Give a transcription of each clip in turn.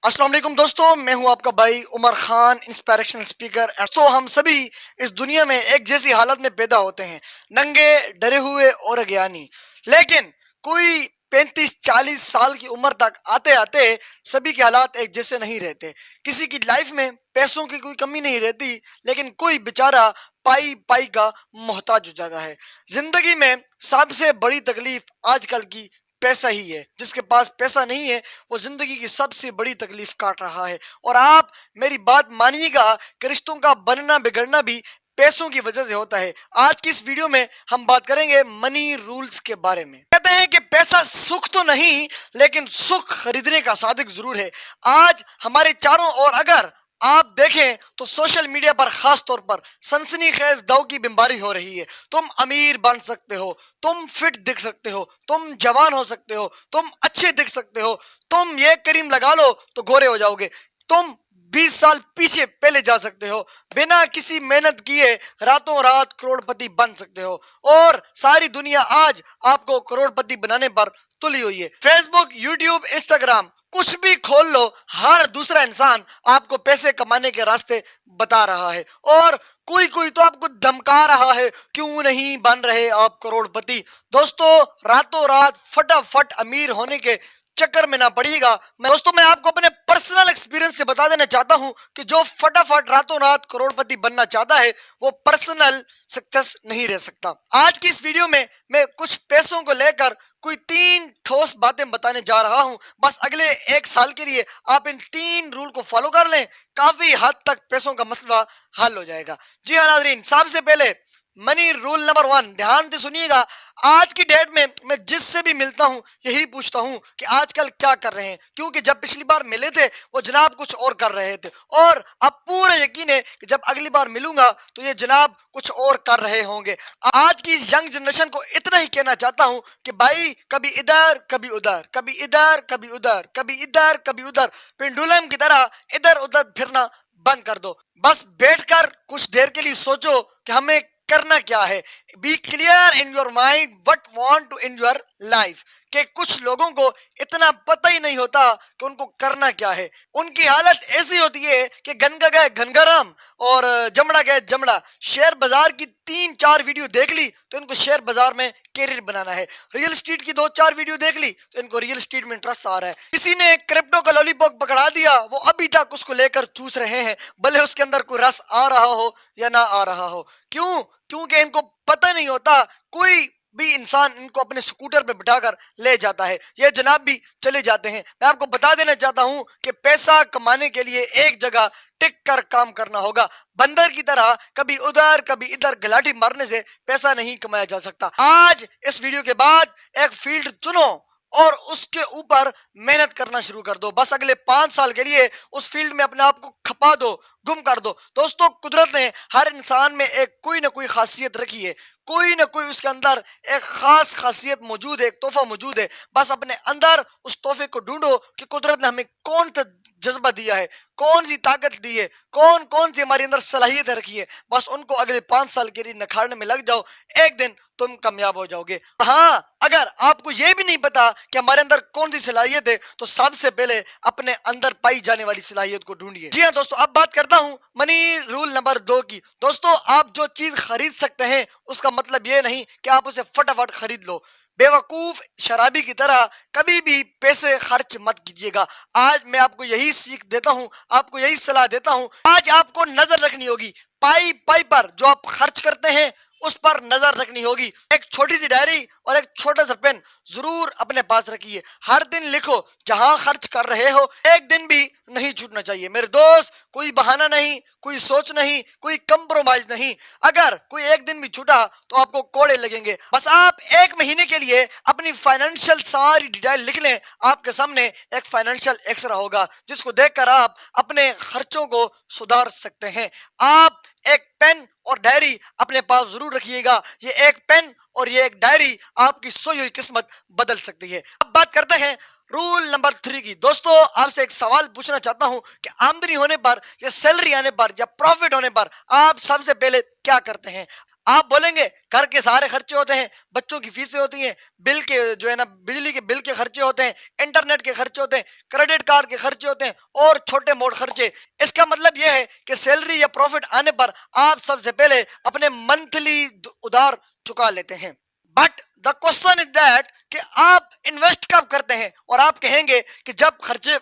अस्सलाम वालेकुम दोस्तों, मैं हूं आपका भाई उमर खान, इंस्पिरेशनल स्पीकर। तो हम सभी इस दुनिया में एक जैसी हालत में पैदा होते हैं, नंगे, डरे हुए और अज्ञानी। लेकिन कोई 35-40 साल की उम्र तक आते आते सभी के हालात एक जैसे नहीं रहते। किसी की लाइफ में पैसों की कोई कमी नहीं रहती, लेकिन कोई बेचारा पाई पाई का मोहताज हो जाता है। जिंदगी में सबसे बड़ी तकलीफ आजकल की पैसा ही है। जिसके पास पैसा नहीं है वो जिंदगी की सबसे बड़ी तकलीफ काट रहा है। और आप मेरी बात मानिएगा कि रिश्तों का बनना बिगड़ना भी पैसों की वजह से होता है। आज की इस वीडियो में हम बात करेंगे मनी रूल्स के बारे में। कहते हैं कि पैसा सुख तो नहीं, लेकिन सुख खरीदने का साधक जरूर है। आज हमारे चारों ओर अगर आप देखें तो सोशल मीडिया पर खास तौर पर सनसनीखेज दाव की बीमारी हो रही है। तुम अमीर बन सकते हो, तुम फिट दिख सकते हो, तुम जवान हो सकते हो, तुम अच्छे दिख सकते हो, तुम ये क्रीम लगा लो तो गोरे हो जाओगे, तुम 20 साल पीछे पहले जा सकते हो, बिना किसी मेहनत किए रातों रात करोड़पति बन सकते हो। और सारी दुनिया आज आपको करोड़पति बनाने पर तुली हुई है। फेसबुक, यूट्यूब, इंस्टाग्राम, कुछ भी खोल लो, हर दूसरा इंसान आपको पैसे कमाने के रास्ते बता रहा है। और कोई कोई तो आपको धमका रहा है, क्यों नहीं बन रहे आप करोड़पति। दोस्तों, रातों रात फटाफट अमीर होने के चक्कर में ना पड़िएगा। मैं आपको अपने पर्सनल एक्सपीरियंस से बता देना चाहता हूं कि जो फटाफट रातों रात करोड़पति बनना चाहता है वो पर्सनल सक्सेस नहीं रह सकता। आज की इस वीडियो में मैं कुछ पैसों को लेकर कोई 3 ठोस बातें बताने जा रहा हूं। बस अगले 1 साल के लिए आप इन 3 रूल को फॉलो कर लें, काफी हद तक पैसों का मसला हल हो जाएगा। जी हाँ नाज़रीन, सबसे पहले मनी रूल नंबर 1, ध्यान से सुनिएगा। आज की डेट में मैं जिससे भी मिलता हूं यही पूछता हूं कि आजकल क्या कर रहे हैं, क्योंकि जब पिछली बार मिले थे वो जनाब कुछ और कर रहे थे, और अब पूरा यकीन है कि जब अगली बार मिलूंगा तो ये जनाब कुछ और कर रहे होंगे। आज की इस यंग जनरेशन को इतना ही कहना चाहता हूं कि भाई कभी इधर कभी उधर, कभी इधर कभी उधर, कभी इधर कभी उधर, पेंडुलम की तरह इधर उधर फिरना बंद कर दो। बस बैठकर कुछ देर के लिए सोचो कि हमें करना क्या है। Be clear in your mind what want to in your life. कि कुछ लोगों को इतना पता ही नहीं होता कि उनको करना क्या है। उनकी हालत ऐसी होती है कि गनगा गए घनगाराम और जमड़ा गए जमड़ा। शेयर बाजार की 3-4 वीडियो देख ली तो इनको शेयर बाजार में कैरियर बनाना है। रियल एस्टेट की 2-4 वीडियो देख ली तो इनको रियल एस्टेट में इंटरेस्ट आ रहा है। किसी ने क्रिप्टो का लॉलीपॉप पकड़ा दिया, वो अभी तक उसको लेकर चूस रहे हैं, भले उसके अंदर कोई रस आ रहा हो या ना आ रहा हो। क्यों? क्योंकि इनको पता नहीं होता। कोई भी इंसान इनको अपने स्कूटर पे बिठाकर ले जाता है, ये जनाब भी चले जाते हैं। मैं आपको बता देना चाहता हूं कि पैसा कमाने के लिए एक जगह टिक कर काम करना होगा। बंदर की तरह कभी उधर कभी इधर गलाटी मारने से पैसा नहीं कमाया जा सकता। आज इस वीडियो के बाद एक फील्ड चुनो और उसके ऊपर मेहनत करना शुरू कर दो। बस अगले 5 साल के लिए उस फील्ड में अपने आप को खपा दो, गुम कर दो। दोस्तों, कुदरत ने हर इंसान में एक कोई ना कोई खासियत रखी है, कोई ना कोई उसके अंदर एक खास खासियत मौजूद है, एक तोहफा मौजूद है। बस अपने अंदर उस तोहफे को ढूंढो कि कुदरत ने हमें कौन सा जज्बा दिया है, कौन सी ताकत दी है, कौन कौन सी हमारे अंदर सलाहियत रखी है। बस उनको अगले 5 साल के लिए निखारने में लग जाओ, एक दिन तुम कामयाब हो जाओगे। हाँ, अगर आपको यह भी नहीं पता कि हमारे अंदर कौन सी सलाहियत है तो सबसे पहले अपने अंदर पाई जाने वाली सलाहियत को ढूंढिए। जी हाँ दोस्तों, अब बात करता हूं मनी रूल नंबर 2 की। दोस्तों, आप जो चीज खरीद सकते हैं उसका मतलब ये नहीं कि आप उसे फटाफट खरीद लो। बेवकूफ शराबी की तरह कभी भी पैसे खर्च मत कीजिएगा। आज मैं आपको यही सीख देता हूं, आपको यही सलाह देता हूं। आज आपको नजर रखनी होगी पाई पाई पर, जो आप खर्च करते हैं उस पर नजर रखनी होगी। एक छोटी सी डायरी और एक छोटा सा पेन जरूर अपने पास रखिए। हर दिन लिखो जहां खर्च कर रहे हो, एक दिन भी नहीं छूटना चाहिए। मेरे दोस्त, कोई बहाना नहीं, कोई सोच नहीं, कोई कंप्रोमाइज नहीं। अगर कोई एक दिन भी छूटा तो आपको कोड़े लगेंगे। बस आप 1 महीने के लिए अपनी फाइनेंशियल सारी डिटेल लिख लें। आपके सामने एक फाइनेंशियल एक्सरा होगा जिसको देखकर आप अपने खर्चों को सुधार सकते हैं। आप एक पेन और डायरी अपने पास जरूर रखिएगा। ये एक पेन और ये एक डायरी आपकी सोई हुई किस्मत बदल सकती है। अब बात करते हैं रूल नंबर 3 की। दोस्तों, आपसे एक सवाल पूछना चाहता हूं कि आमदनी होने पर या सैलरी आने पर या प्रॉफिट होने पर आप सबसे पहले क्या करते हैं? آپ بولیں گے گھر کے سارے خرچے ہوتے ہیں، بچوں کی فیسیں ہوتی ہیں، بل کے جو ہے نا بجلی کے بل کے خرچے ہوتے ہیں، انٹرنیٹ کے خرچے ہوتے ہیں، کریڈٹ کارڈ کے خرچے ہوتے ہیں اور چھوٹے موٹ خرچے. اس کا مطلب یہ ہے کہ سیلری یا پروفٹ آنے پر آپ سب سے پہلے اپنے منتھلی ادھار چکا لیتے ہیں. But the question is that کہ آپ انویسٹ کب کرتے ہیں؟ اور آپ کہیں گے کہ جب خرچے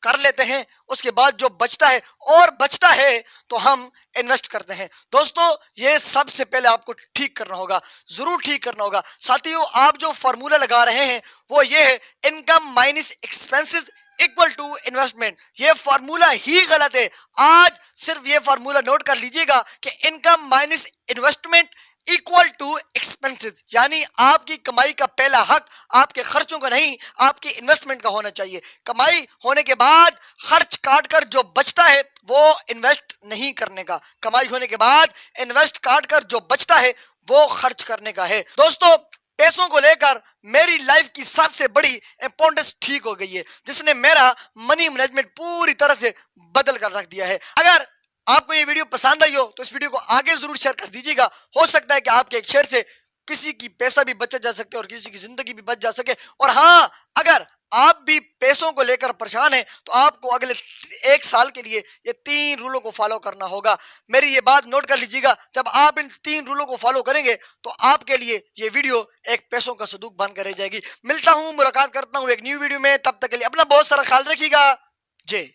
کر لیتے ہیں اس کے بعد جو بچتا ہے اور بچتا ہے تو ہم انویسٹ کرتے ہیں. دوستو یہ سب سے پہلے آپ کو ٹھیک کرنا ہوگا، ضرور ٹھیک کرنا ہوگا. ساتھیو آپ جو فارمولا لگا رہے ہیں وہ یہ ہے income minus expenses equal to investment. یہ فارمولا ہی غلط ہے. آج صرف یہ فارمولا نوٹ کر لیجئے گا کہ income minus investment equal to expenses, یعنی آپ کی کمائی کا پہلا حق آپ کے خرچوں کا نہیں، آپ کی انویسٹمنٹ کا ہونا چاہیے. کمائی ہونے کے بعد خرچ کاٹ کر جو بچتا ہے وہ انویسٹ نہیں کرنے کا، کمائی ہونے کے بعد انویسٹ کاٹ کر جو بچتا ہے وہ خرچ کرنے کا ہے. دوستو پیسوں کو لے کر میری لائف کی سب سے بڑی امپورٹنس ٹھیک ہو گئی ہے، جس نے میرا منی مینجمنٹ پوری طرح سے بدل کر رکھ دیا ہے. اگر آپ کو یہ ویڈیو پسند آئی ہو تو اس ویڈیو کو آگے ضرور شیئر کر دیجیے گا. ہو سکتا ہے کہ آپ کے ایک شیئر سے کسی کی پیسہ بھی بچا جا سکے اور کسی کی زندگی بھی بچ جا سکے. اور ہاں، اگر آپ بھی پیسوں کو لے کر پریشان ہیں تو آپ کو اگلے 1 سال کے لیے یہ 3 رولوں کو فالو کرنا ہوگا. میری یہ بات نوٹ کر لیجیے گا، جب آپ ان 3 رولوں کو فالو کریں گے تو آپ کے لیے یہ ویڈیو ایک پیسوں کا صندوق بن کر رہ جائے گی. ملتا ہوں، ملاقات کرتا ہوں ایک نیو ویڈیو میں. تب تک کے لیے اپنا بہت سارا خیال رکھیے گا. جے